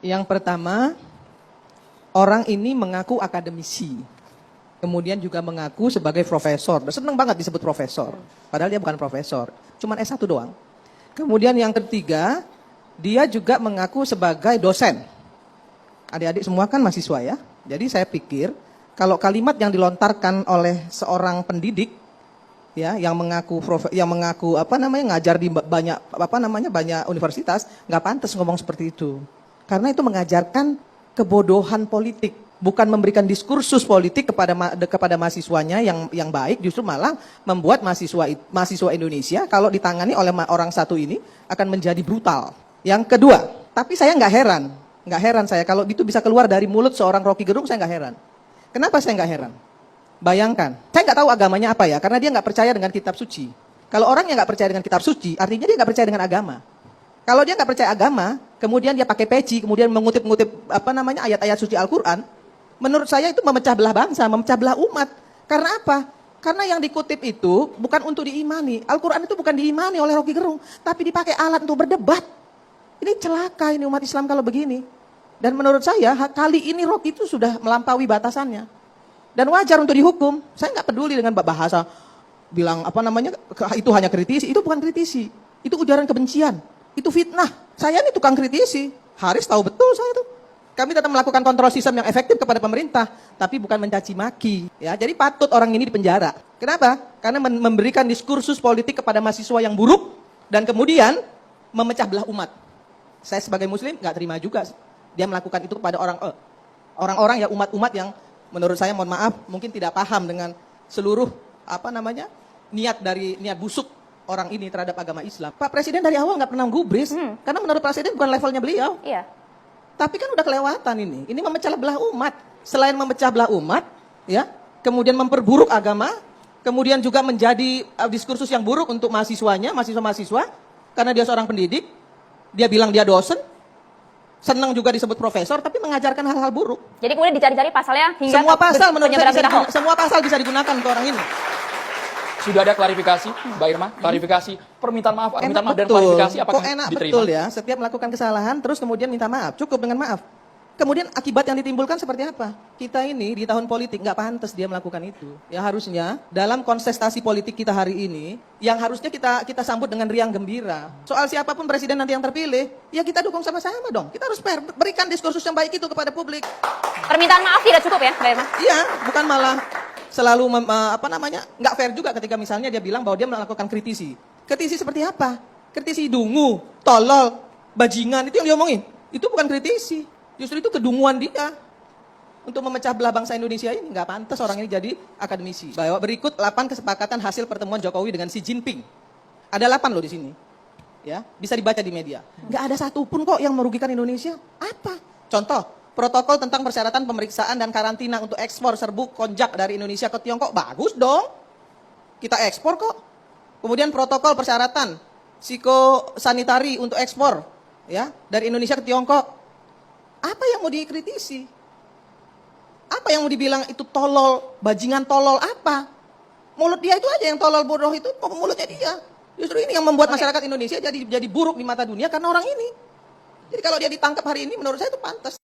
Yang pertama, orang ini mengaku akademisi. Kemudian juga mengaku sebagai profesor. Seneng banget disebut profesor. Padahal dia bukan profesor. Cuman S1 doang. Kemudian yang ketiga, dia juga mengaku sebagai dosen. Adik-adik semua kan mahasiswa ya. Jadi saya pikir, kalau kalimat yang dilontarkan oleh seorang pendidik, ya, yang mengaku ngajar di banyak universitas, nggak pantas ngomong seperti itu. Karena itu mengajarkan kebodohan politik, bukan memberikan diskursus politik kepada mahasiswanya yang baik, justru malah membuat mahasiswa Indonesia kalau ditangani oleh orang satu ini akan menjadi brutal. Yang kedua, tapi saya nggak heran saya kalau itu bisa keluar dari mulut seorang Rocky Gerung, saya nggak heran. Kenapa saya nggak heran? Bayangkan, saya nggak tahu agamanya apa ya, karena dia nggak percaya dengan kitab suci. Kalau orang yang nggak percaya dengan kitab suci, artinya dia nggak percaya dengan agama. Kalau dia nggak percaya agama, kemudian dia pakai peci, kemudian mengutip-ngutip ayat-ayat suci Al-Quran, menurut saya itu memecah belah bangsa, memecah belah umat. Karena apa? Karena yang dikutip itu bukan untuk diimani. Al-Quran itu bukan diimani oleh Rocky Gerung, tapi dipakai alat untuk berdebat. Ini celaka ini umat Islam kalau begini. Dan menurut saya kali ini Rocky itu sudah melampaui batasannya. Dan wajar untuk dihukum. Saya nggak peduli dengan bahasa bilang itu hanya kritisi. Itu bukan kritisi. Itu ujaran kebencian. Itu fitnah. Saya ini tukang kritisi. Haris tahu betul saya itu. Kami tetap melakukan kontrol sistem yang efektif kepada pemerintah, tapi bukan mencaci maki. Ya, jadi patut orang ini dipenjara. Kenapa? Karena memberikan diskursus politik kepada mahasiswa yang buruk dan kemudian memecah belah umat. Saya sebagai Muslim nggak terima juga dia melakukan itu kepada orang-orang ya umat-umat yang menurut saya mohon maaf mungkin tidak paham dengan seluruh niat busuk orang ini terhadap agama Islam. Pak Presiden dari awal nggak pernah gubris, karena menurut Presiden bukan levelnya beliau. Iya. Tapi kan udah kelewatan ini. Ini memecah belah umat. Selain memecah belah umat, ya, kemudian memperburuk agama, kemudian juga menjadi diskursus yang buruk untuk mahasiswa-mahasiswa, karena dia seorang pendidik, dia bilang dia dosen, senang juga disebut profesor, tapi mengajarkan hal-hal buruk. Jadi kemudian dicari-cari pasalnya hingga semua pasal menurut saya semua pasal bisa digunakan untuk orang ini. Sudah ada klarifikasi, Mbak Irma, klarifikasi, permintaan maaf dan klarifikasi apakah enak diterima? Betul ya, setiap melakukan kesalahan terus kemudian minta maaf, cukup dengan maaf. Kemudian akibat yang ditimbulkan seperti apa? Kita ini di tahun politik nggak pantas dia melakukan itu. Ya harusnya dalam kontestasi politik kita hari ini, yang harusnya kita sambut dengan riang gembira. Soal siapapun presiden nanti yang terpilih, ya kita dukung sama-sama dong. Kita harus fair, berikan diskursus yang baik itu kepada publik. Permintaan maaf tidak cukup ya, Mbak Irma? Iya, bukan malah selalu nggak fair juga ketika misalnya dia bilang bahwa dia melakukan kritisi. Kritisi seperti apa? Kritisi dungu, tolol, bajingan, itu yang diomongin. Itu bukan kritisi. Justru itu kedunguan dia untuk memecah belah bangsa Indonesia ini. Nggak pantas orang ini jadi akademisi. Bahwa berikut 8 kesepakatan hasil pertemuan Jokowi dengan Xi Jinping. Ada 8 loh di sini. Ya, bisa dibaca di media. Nggak ada satupun kok yang merugikan Indonesia. Apa? Contoh, protokol tentang persyaratan pemeriksaan dan karantina untuk ekspor serbuk konjak dari Indonesia ke Tiongkok. Bagus dong. Kita ekspor kok. Kemudian protokol persyaratan psikosanitari untuk ekspor ya dari Indonesia ke Tiongkok. Apa yang mau dikritisi? Apa yang mau dibilang itu tolol, bajingan tolol apa? Mulut dia itu aja yang tolol bodoh itu, mulutnya dia. Justru ini yang membuat masyarakat Indonesia jadi buruk di mata dunia karena orang ini. Jadi kalau dia ditangkap hari ini menurut saya itu pantas.